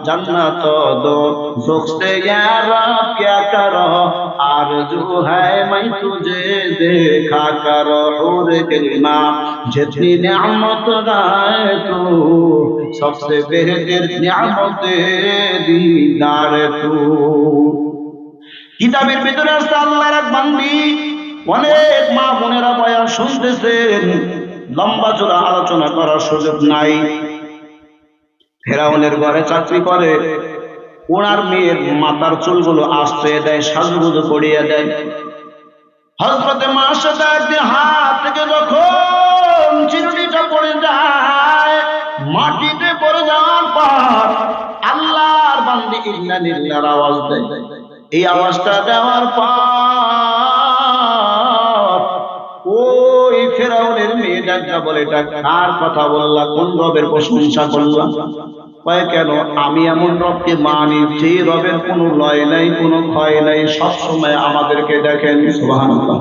जन्नत दो ज़ुख्ते या रब क्या करो आरज़ू है मैं तुझे देखा करो हूर गिलमा जितनी नेमत है तू सबसे बेहतर नेमत दीदार तू কিতাবের ভিতরে আছে আল্লাহর এক বান্দি অনেক মা বোনেরা বয়ান শুনতেছেন লম্বা চড়া আলোচনা করার সুযোগ নাই ফেরাউনের ঘরে চাকরি করে ওনার মেয়ের মাথার চুলগুলো আস্তে দেয় সাজুগুজু করিয়ে দেয় হযরতে মাশাদা একদিন হাত থেকে যখন চিরুনিটা পড়ে যায় মাটিতে পড়ে যাওয়ার পর আল্লাহর বান্দি ইন্না লিল্লাহর আওয়াজ দেয় এই আওয়াজটা দেওয়ার পর ওই ফেরাউনের মেয়ে ডাক্তার বলে এটা কার কথা বললা কোন রবের প্রশংসা করলা কয় কেন আমি এমন রবকে মানি যে রবের কোনো লয় নাই কোনো ক্ষয় নাই সব সময় আমাদেরকে দেখেন সুবহানাল্লাহ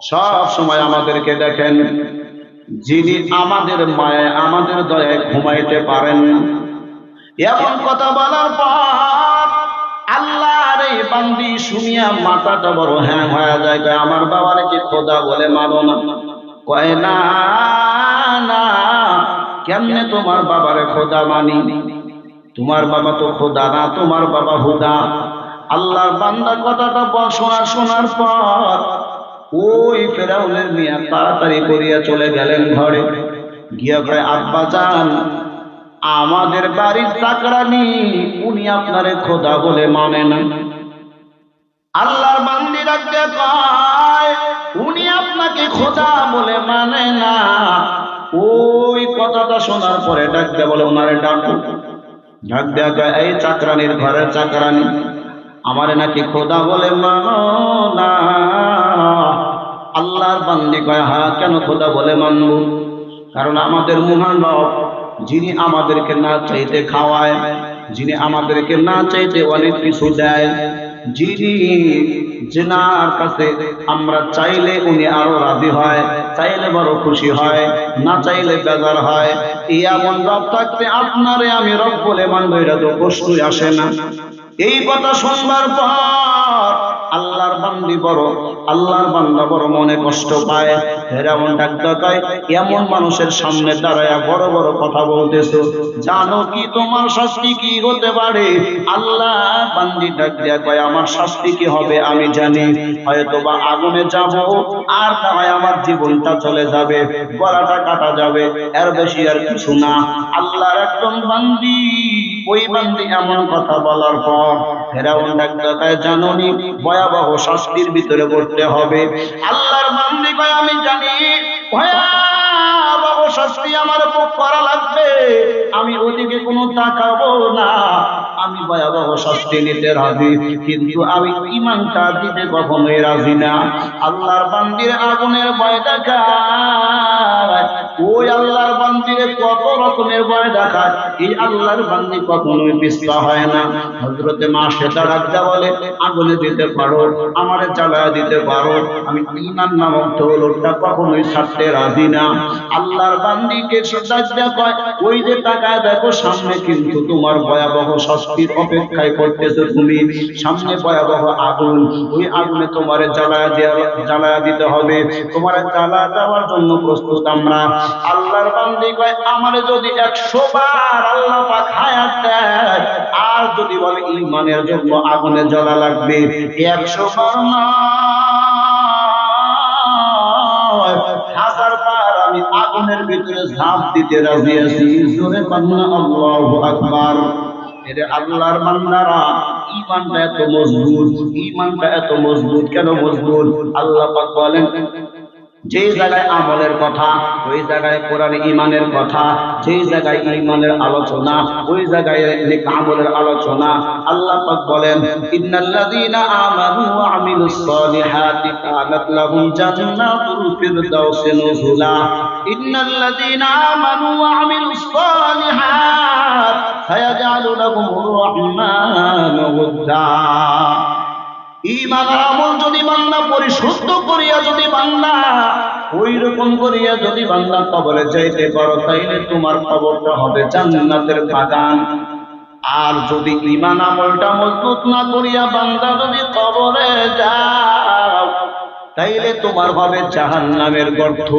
সব সময় আমাদেরকে দেখেন যিনি আমাদের মায়ায় আমাদের দয়ায় ঘুমাইতে পারেন এমন কথা বলার পর আল্লাহর এই বান্দি শুনিয়া মাথাটা বড় হ্যাং হয়ে যায় কয় আমার বাবারে কি খোদা বলে মানো না কয় না না কেমনে তোমার বাবারে খোদা মানি তোমার বাবা তো খোদা না তোমার বাবা হুদা আল্লাহর বান্দা কথাটা শোনার পর ওই ফেরাউনের মিয়া তাড়াতাড়ি করিয়া চলে গেলেন ঘরে গিয়া কয় আব্বা জান আমাদের বাড়ির চাকরানি উনি আপনারে খোদা বলে মানে না আল্লাহর বান্দি ডাকতে কয় উনি আপনাকে খোদা বলে মানে না ওই কথাটা শোনার পরে ডাকতে বলে ওনারে ডাকো ডাক দেয়া কয় এই চাকরানির ঘরের চাকরানি আমারে নাকি খোদা বলে মানো না আল্লাহর বান্দি কয় হ্যাঁ কেন খোদা বলে মানবো কারণ আমাদের মহান রব যিনি আমাদেরকে না চাইতে খাওয়ায় যিনি আমাদেরকে না চাইতে অনেক কিছু দেয় যিনি যেনার কাছে আমরা চাইলে উনি আরো রাজি হয় চাইলে বড় খুশি হয় না চাইলে বেজার হয় এই এমন রব থাকতে আপনারে আমি রব বলে মানবো এটা তো প্রশ্নই আসে না এই কথা শুনবার পর আল্লাহর বান্দা বড় মনে কষ্ট পায় ফেরাউন ডাকতে কয় এমন মানুষের সামনে দাঁড়ায়া বড় বড় কথা বলতেছো জানো কি তোমার শাস্তি কি হতে পারে আল্লাহ বান্দি ডাক দেয়া কয় আমার শাস্তি কি হবে আমি জানি হয়তো বা আগুনে যাব আর না হয় আমার জীবনটা চলে যাবে গলাটা কাটা যাবে এর বেশি আর কিছু না আল্লাহর একদম বান্দি ওই বান্দি এমন কথা বলার পর ফেরাউন ডাকতে কয় জানোনি ভয়াবহ শাস্তির ভিতরে পড়তে হবে আল্লাহর বান্দি কয় আমি জানি ভয়াবহ শাস্তি আমার উপর করা লাগবে আমি ওদিকে কোনো তাকাবো না আমি ভয়াবহ শাস্তি নিতে রাজি কিন্তু আমি ঈমানটা দিতে কখনোই রাজি না আল্লাহর বান্দির আগুনের ভয় দেখায় ওই আল্লাহর বান্দির কত রকমের ভয় দেখায় এই আল্লাহর বান্দি কখনোই পিছপা হয় না হযরতে মাশাদা রাজা বলে আগুনে দিতে পারো আমারে জ্বালায় দিতে পারো আমি ঈমান নামক দৌলতটা কখনোই ছাড়তে রাজি না আল্লাহর বান্দিকে সাজদা কয় ওই যে তাকায় দেখো সামনে কিন্তু তোমার ভয়াবহ শাস্তির অপেক্ষায় করতেছো তুমি সামনে ভয়াবহ আগুন ওই আগুনে তোমারে জ্বালায় দিতে হবে তোমারে জ্বালা দেওয়ার জন্য প্রস্তুত আমরা আল্লাহর বান্দি কয় আমারে যদি 100 বার আল্লাহ পাক হায়াত দেয় আর যদি বলে ঈমানের জন্য আগুনে জ্বলা লাগবে 100 বার না 1000 বার আমি আগুনের ভিতরে ঝাঁপ দিতে রাজি আছি জোরে বলুন আল্লাহু আকবার এর আল্লাহর বান্দারা ঈমানটা এত মজবুত কেন মজবুত আল্লাহ পাক বলেন যেই জায়গায় আমলের কথা ওই জায়গায় কোরআন ঈমানের কথা যেই জায়গায় ঈমানের আলোচনা ওই জায়গায় নেক আমলের আলোচনা আল্লাহ পাক বলেন ইন্নাল্লাযীনা আমানু ওয়া আমিলুস সালিহাতি কানাত লাহুম জান্নাতুল ফিরদাউসি নুজুলা ইন্নাল্লাযীনা আমানু ওয়া আমিলুস সালিহাত সায়াজআলু লাহুমুর রাহমানু ওয়াদ্দা ঈমান আর আমল যদি বান্দা পরিশুদ্ধ করিয়া যদি বান্দা ওই রকম করিয়া যদি বান্দা কবরে যাইতে পারো তাইলে তোমার কবরটা হবে জান্নাতের বাগান আর যদি ঈমান আমলটা মজবুত না করিয়া বান্দা যদি কবরে যাও, তাইলে তোমার হবে জাহান্নামের গর্ত।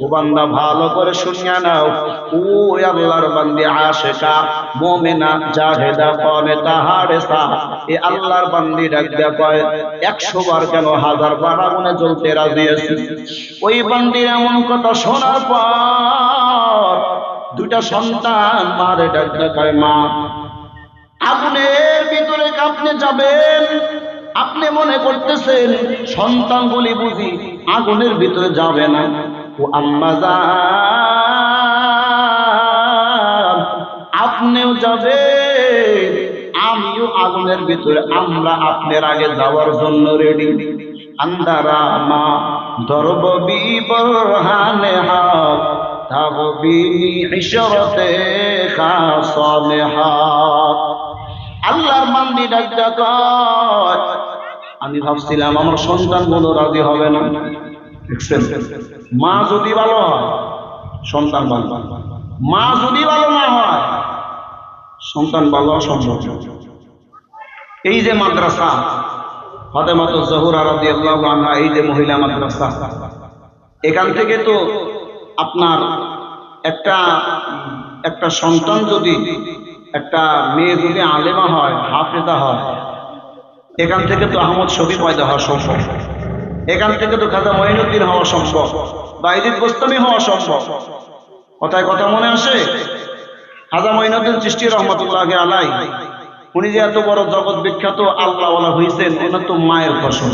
ও বান্দা ভালো করে শুনিয়া নাও, ও আল্লাহর বান্দি আশিকা মুমিনা জাহেদা কানিতা হারিসা, এ আল্লাহর বান্দি ডাক দেয়া কয় 100 বার কেন 1000 বার আগুনে জ্বলতে রাজি আছি। ওই বান্দির এমন কথা শোনার পর দুইটা সন্তান মারে ডাক দেয়া কয়, মা আগুনের ভিতরে আপনি যাবেন, আপনি মনে করতেছেন সন্তানগুলি বুঝি আগুনের ভিতরে যাবে না। ও আম্মা জান, আপনিও যাবেন, আমিও আগুনের ভিতরে, আমরা আপনার আগে যাওয়ার জন্য রেডি। আন্দারা মা দরব বিবরহানে হক তাগবি ইশরতে খাসালে হক। আল্লাহর বান্দি ডাক কয়, আমি ভাবছিলাম আমার সন্তানগুলো রাজি হবে না। দেখছেন, মা যদি ভালো হয় সন্তান ভালো, মা যদি ভালো না হয় সন্তান ভালো সম্ভব। এই যে মাদ্রাসা ফাতেমাতুজ জোহরা রাদিয়াল্লাহু আনহা, এই যে মহিলা মাদ্রাসা, এখান থেকে তো আপনার একটা সন্তান যদি, একটা মেয়ে যদি আলেমা হয়, হাফেজা হয়, এখান থেকে তো আহমদ শফি পয়দা হওয়া সম্ভব, এখান থেকে তো খাজা মঈনুদ্দিন হওয়া সম্ভব, বাইজিদ গোস্তামি হওয়া সম্ভব। কথায় কথা মনে আসে? খাজা মঈনুদ্দিন চিশতি রহমাতুল্লাহি আলাইহি, উনি যে এত বড় জগৎ বিখ্যাত আল্লাহওয়ালা হয়েছেন, ওনার তো মায়ের ফসল।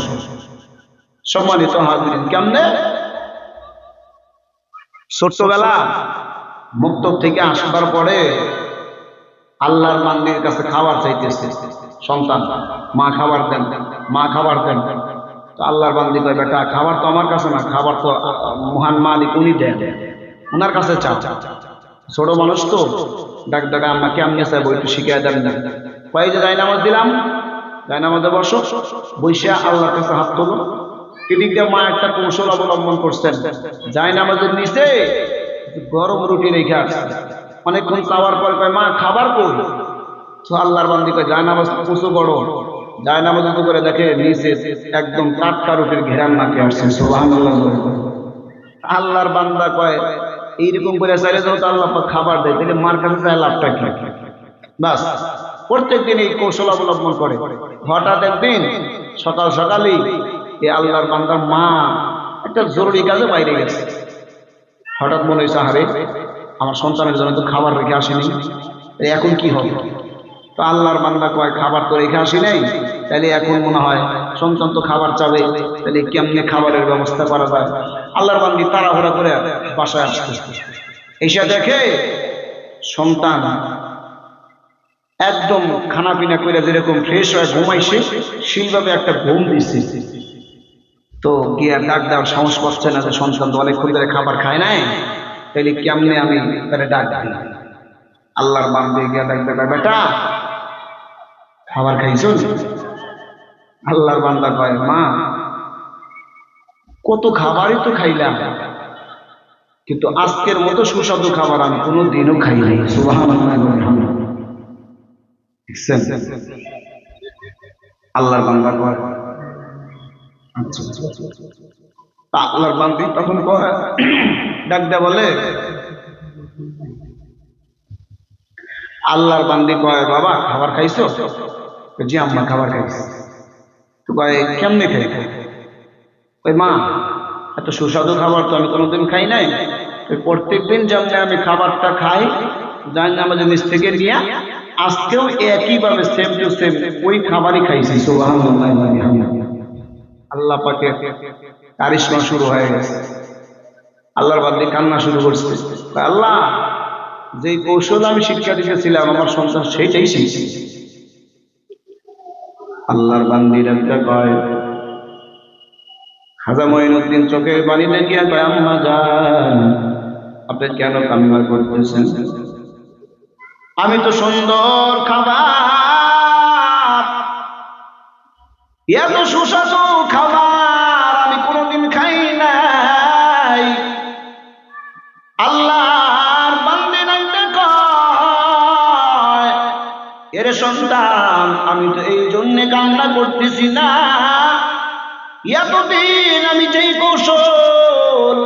সম্মানিত হাজিরিন, কেমনে ছোট্টবেলা মুক্তব থেকে আসবার পরে আল্লাহর বান্দির কাছে খাবার চাইতেছে সন্তান, মা খাবার দেন, মা খাবার দেন। তো আল্লাহর বান্দি কয়, বেটা খাবার তো আমার কাছে না, খাবার তো মহান মালিক উনি দেন, ওনার কাছে চাও। ছোট মানুষ তো ডাক ডাকা, আম্মা কেমনে চাইবো একটু শিখিয়ে দেন না। কয় যে যাই নামাজ দিলাম, যাই নামাজে বসো, বৈশা আল্লাহর কাছে হাত তোলো। এদিক দিয়ে মা একটা কৌশল অবলম্বন করছেন, যাই নামাজের নিচে গরম রুটি রেখে আসছে। অনেকক্ষণ চাওয়ার পর কয়, মা খাবার কই? তো আল্লাহর বান্দি কয়, যায় নামাজ কুচো বড়, যায় নামাজ উঁচু করে দেখে নিচে একদম টাটকা রুটির ঘেরান নাকে আসছে। সুবহানাল্লাহ। আল্লাহর বান্দা কয়, এইরকম করে চাইলে যখন আল্লাহ খাবার দেয়, তাহলে মার কাছে চাই লাভটা কি? বাস প্রত্যেকদিন এই কৌশল অবলম্বন করে। হঠাৎ একদিন সকাল সকালই এই আল্লাহর বান্দার মা একটা জরুরি কাজে বাইরে গেছে। হঠাৎ মনে হয়েছে, আহারে আমার সন্তানের জন্য তো খাবার রেখে আসেনি, এখন কি হবে? তো আল্লাহর বান্দা কয়, খাবার তো রেখে আসি নাই, তাহলে এখন মনে হয় সন্তান তো খাবার চাবে, তাহলে কেমনে খাবারের ব্যবস্থা করা যায়? আল্লাহর বান্দি তাড়াহুড়া করে বাসায় আসতে, এসে দেখে সন্তান একদম খানা পিনা করে যেরকম ফ্রেশ হয়ে ঘুমাইছে, সেইভাবে একটা ঘুম দিচ্ছে। তো গিয়া ডাক দেওয়ার সাহস পাচ্ছে না যে সন্তান তো অনেকক্ষণ ধরে খাবার খায় নাই, তাহলে কেমনে আমি তাহলে ডাক দিই। আল্লাহর বান্দে গিয়া ডাক দেয়, বেটা খাবার খাইছো? আল্লাহর বান্দা কয়, মা কত খাবারই তো খাইলাম, কিন্তু আজকের মতো সুস্বাদু খাবার আমি কোনো দিনও খাই নাই। সুবহানাল্লাহ। আল্লাহর বান্দা কয়, আচ্ছা। আল্লাহর বান্দি তখন কয়, ডাক দেয়া বলে, আল্লাহর বান্দি কয়, বাবা খাবার খাইছো? জি আম্মা খাবার খাইছি। তো কয়, কেমনে খাই? ওই মা এত সুস্বাদু খাবার তো আমি কোনোদিন খাই নাই, প্রত্যেকদিন যেমন আমি খাবারটা খাই, জানি আমাদের নিচ থেকে নিয়ে আজকেও একইভাবে সেম টু সেম ওই খাবারই খাইছি। সুবহানাল্লাহ। আল্লাহ পাকের কারিশমা শুরু হয়ে গেছে। আল্লাহর বান্দি কান্না শুরু করছে, আল্লাহ যে কৌশল আমি শিক্ষা দিতেছিলাম আমার সন্তান সেইটাই শিখছে। আল্লাহর বান্দির একটা কয়, খাজা মঈনুদ্দিন চোখের পানি দেখিয়া কয়, আম্মা জান আপনি কেন কান্না করতেছেন? আমি তো সুন্দর খাবার, এত সুস্বাদু খাবার আমি কোনোদিন খাই নাই। আল্লাহর বান্দে নাইতে কয়, এর সন্তান আমি তো এই জন্য কান্না করতেছি না, এতদিন আমি যেই কৌশল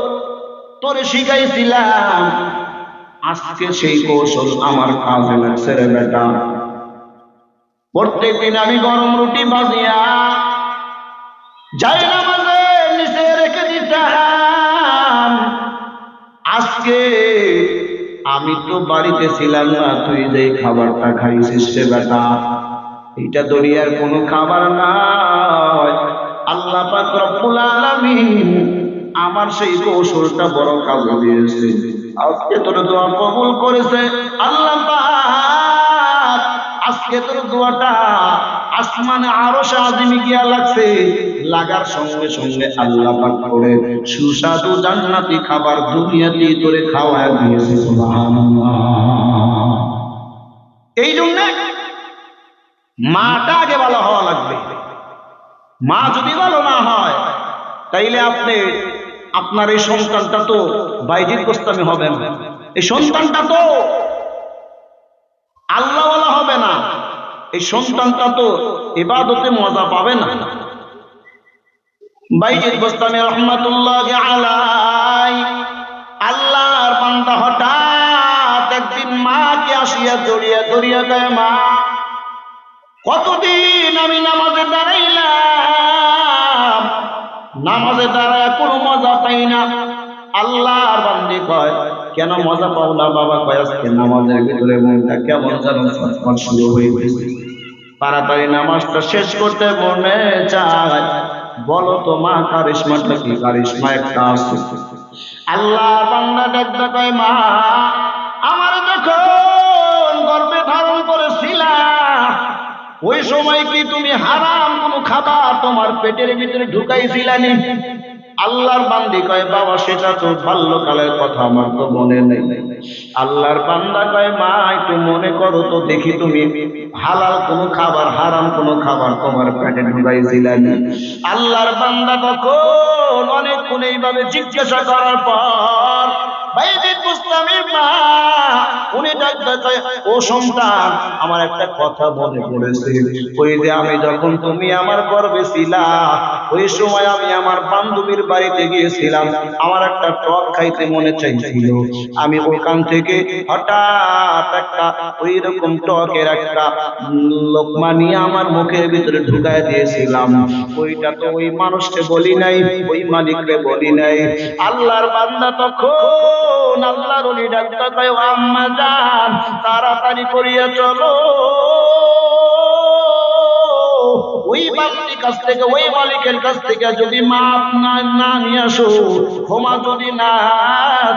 তোরে শিখাইছিলাম আজকে সেই কৌশল আমার কাজে লাগছে রে বেটা। প্রত্যেকদিন আমি গরম রুটি ভাজিয়া যাই নামাজে নিচে রেখে দিতাম, আজকে আমি তো বাড়িতে ছিলাম না, তুই যে খাবারটা খাইছিস রে বেটা, এটা দুনিয়ার কোনো খাবার নয়। আল্লাহ পাক রব্বুল আলামিন আমার সেই কৌশলটা বড় কাজে দিয়েছে, আজকে তোর দোয়া কবুল করেছে আল্লাহ পাক। আজকে তোর দোয়াটা আসমানে আরশে আজিমে গিয়া লাগছে, লাগার সঙ্গে সঙ্গে আল্লাহ পাক করে সুস্বাদু জান্নাতি খাবার দুনিয়াতে তোরে খাওয়ায় দিয়েছে। সুবহানাল্লাহ। এই জন্য মাটা আগে ভালো হওয়া লাগবে। মা যদি ভালো না হয় তাইলে আপনি আপনার এই সন্তানটা তো বাইজিদ গোস্তামি হবে না, এই সন্তানটা তো আল্লাহওয়ালা হবে না, এই সন্তানটা তো ইবাদতে মজা পাবে না। বাইজিদ গোস্তামি রহমাতুল্লাহি আলাইহি আল্লাহর বান্দা হঠাৎ একদিন মাকে আসিয়া জড়িয়া ধরিয়া কয়, মা কতদিন আমি নামাজে দাঁড়াইলাম, নামাজে দাঁড়ায় কোনো মজা পাই না। আল্লাহর বান্দি কয়, কেন মজা পাও না বাবা? কয়, আজকে নামাজের ভিতরে মনটা কেমন যেন ছটফট শুরু হয়ে গেছে, তাড়াতাড়ি নামাজটা শেষ করতে মনে চায়। বলো তো মা, কারিশমাটা কি? কারিশমা একটা আছে। আল্লাহর বান্দা ডাকতে কয়, মা আমার যখন গর্ভে ধারণ করেছিলা ওই সময় কি তুমি হারাম কোনো খাবার তোমার পেটের ভিতরে ঢুকাইছিলানি? আল্লাহর বান্দি কয়, বাবা সেটা তো বাল্যকালের কথা, আমার তো মনে নেই। আল্লাহর বান্দা কয়, মা একটু মনে করো তো দেখি, তুমি হালাল কোনো খাবার হারাম কোনো খাবার তোমার পেটে ঢুকাইছিলানি? আল্লাহর বান্দা তখন অনেকক্ষণ এইভাবে জিজ্ঞাসা করার পর বাইজিদ গোস্তামির মা উনি ডাকতে কয়, ও সন্তান আমার একটা কথা মনে পড়েছে, ওই যে আমি যখন তুমি আমার গর্ভে ছিলা ওই সময় আমি আমার বান্ধবীর বাড়িতে গিয়েছিলাম, আমার একটা টক খাইতে মনে চাইছিল, আমি ওখান থেকে হঠাৎ একটা ওই রকম টকের একটা লোকমা নিয়ে আমার মুখের ভিতরে ঢুকায় দিয়েছিলাম, ওইটা তো ওই মানুষকে বলি নাই, ওই মালিককে বলি নাই। আল্লাহর বান্দা তখন আল্লাহর ওলি ডাকতে কয়, আম্মা জান তাড়াতাড়ি করিয়া চলো, ওই বান্দির কাছ থেকে ওই মালিকের কাছ থেকে যদি মাপ না নিয়ে আসো, ক্ষমা যদি না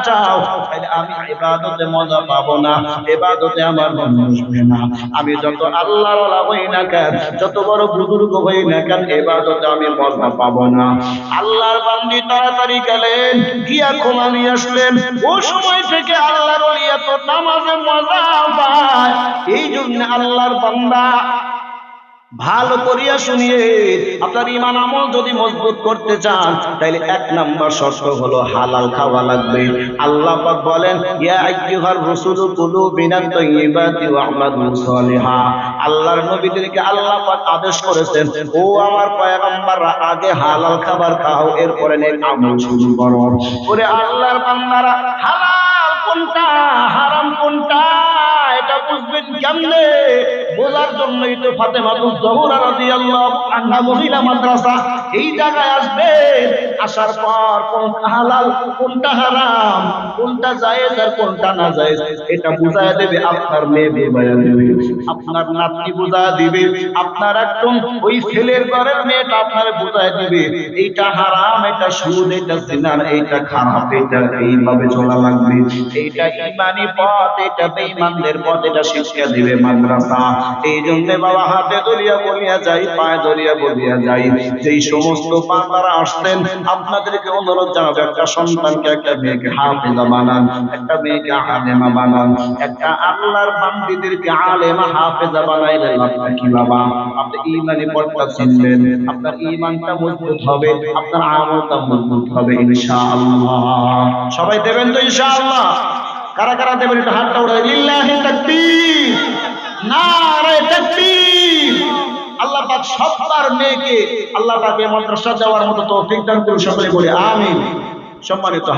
চাও, তাহলে আমি ইবাদতে মজা পাবো না, ইবাদতে আমার মন বসবে না। আমি যত আল্লাহর ওয়ালা হই না কেন, যত বড় বুজুর্গ হই না কেন, ইবাদতে আমি মজা পাবো না। আল্লাহর বান্দি তাড়াতাড়ি গেলেন, গিয়া ক্ষমা নিয়ে আসলেন। ওই সময় থেকে আল্লাহর ওলি এত নামাজে মজা পায়। এই জন্য আল্লাহর বান্দা ভালো করিয়া শুনিয়ে, আপনার ঈমান আমল যদি মজবুত করতে চান তাহলে এক নাম্বার শর্ত হলো হালাল খাওয়া লাগবে। আল্লাহ পাক বলেন, ইয়া আইয়ুহার রাসূলু কুলু মিনাত তাইয়্যিবাতি ওয়া আমালু সালিহা। আল্লাহর নবীদেরকে আল্লাহ পাক আদেশ করেছেন, ও আমার পয়গম্বররা আগে হালাল খাবার খাও, এরপরে নেক আমল শুরু করো। ওরে আল্লাহর বান্দারা, হালাল কোনটা হারাম কোনটা এটা বুঝবেন কেমনে? বোঝার জন্যই তো ফাতেমাতুজ জোহরা রাদিয়াল্লাহু আনহা মহিলা মাদ্রাসা এই জায়গায় আসবে। আসার পর কোনটা হালাল কোনটা হারাম, কোনটা জায়েজ আর কোনটা না জায়েজ এটা বুঝায় দেবে আপনার মেয়ে, বুঝায় দেবে আপনার নাতি, বুঝায় দিবে আপনার একদম ওই ছেলের ঘরের মেয়েটা আপনার বুঝায় দিবে এইটা হারাম, এটা সুদ, এটা জিনা, এইটা খারাপ, এটা এইভাবে চলা লাগবে, এইটা ঈমানি পথ, এটা বেঈমানদের পথ, এটা শিক্ষা দিবে মাদ্রাসা। এই জন্য বাবা হাতে ধরিয়া বলিয়া যাই, পায়ে ধরিয়া বলিয়া যাই, যেই সমস্ত বান্দারা আসতেন আপনাদেরকে অনুরোধ জানাবো, একটা সন্তানকে একটা মেয়েকে হাফেজা বানান, একটা মেয়েকে আলেমা বানান, একটা আল্লাহর বান্দীদেরকে আলেমা হাফেজা বানাইলে লাভটা কি বাবা? আপনি ঈমানি পথটা চিনলেন, আপনার ঈমানটা মজবুত হবে, আপনার আমলটা মজবুত হবে ইনশাআল্লাহ। সবাই দেবেন তো ইনশাআল্লাহ? কারা কারা দেবেন একটু হাতটা উঠাই, লিল্লাহি তাকবীর, নারে তাকবীর। আল্লাহ পাক সবার মেয়েকে আল্লাহ পাক এই মাদ্রাসা যাওয়ার মতো তৌফিক দান করুন, সকলে বলে আমিন। সম্মানিত